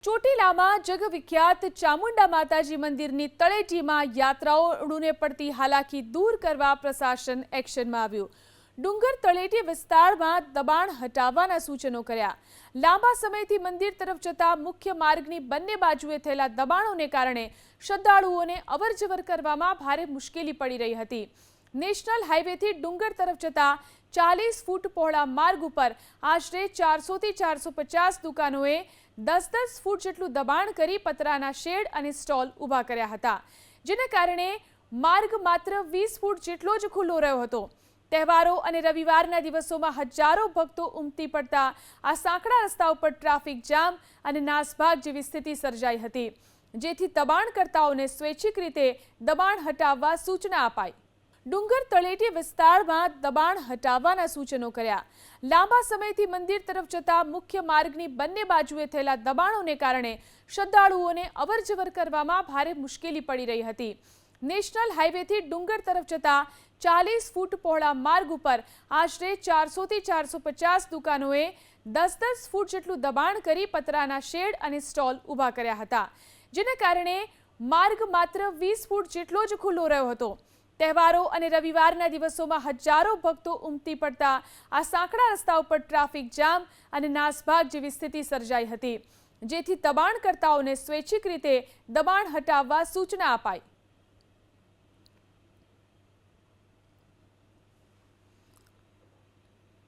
ચોટીલામાં જગવિખ્યાત ચામુંડા માતાજી મંદિરની તળેટીમાં યાત્રાળુઓને પડતી હાલાકી દૂર કરવા પ્રશાસન એક્શનમાં આવ્યું। ડુંગર તળેટી વિસ્તારમાં દબાણ હટાવવાના સૂચનો કર્યા। લાંબા સમયથી મંદિર તરફ જતા મુખ્ય માર્ગની બંને બાજુએ થયેલા દબાણોને કારણે શ્રદ્ધાળુઓને અવરજવર કરવામાં ભારે મુશ્કેલી પડી રહી હતી। નેશનલ હાઈવેથી ડુંગર તરફ જતા 40 ફૂટ પહોળા માર્ગ ઉપર આશરે 400 થી 450 દુકાનોએ 10-10 ફૂટ જેટલું દબાણ કરી પતરાના શેડ અને સ્ટોલ ઊભા કર્યા હતા, જેના કારણે માર્ગ માત્ર 20 ફૂટ જેટલો જ ખુલ્લો રહ્યો હતો। તહેવારો અને રવિવારના દિવસોમાં હજારો ભક્તો ઉમટી પડતા આ સાંકડા રસ્તા ઉપર ટ્રાફિક જામ અને નાસભાગ જેવી સ્થિતિ સર્જાઈ હતી, જેથી દબાણકર્તાઓને સ્વૈચ્છિક રીતે દબાણ હટાવવા સૂચના અપાઈ। ડુંગર તળેટી વિસ્તારમાં દબાણ હટાવવાના સૂચનો કર્યા। લાંબા સમયથી મંદિર તરફ જતા મુખ્ય માર્ગની બંને બાજુએ થયેલા દબાણોને કારણે શ્રદ્ધાળુઓને અવરજવર કરવામાં ભારે મુશ્કેલી પડી રહી હતી। નેશનલ હાઈવેથી ડુંગર તરફ જતા 40 ફૂટ પહોળા માર્ગ ઉપર આશરે 400 થી 450 દુકાનોએ 10-10 ફૂટ જેટલું દબાણ કરી પતરાના શેડ અને સ્ટોલ ઊભા કર્યા હતા, જેના કારણે માર્ગ માત્ર 20 ફૂટ જેટલો જ ખુલ્લો રહ્યો હતો। તહેવારો અને રવિવારના દિવસોમાં હજારો ભક્તો ઉમટી પડતા આ સાંકડા રસ્તા ઉપર ટ્રાફિક જામ અને નાસભાગ જેવી સ્થિતિ સર્જાઈ હતી, જેથી દબાણકર્તાઓને સ્વૈચ્છિક રીતે દબાણ હટાવવા સૂચના અપાઈ।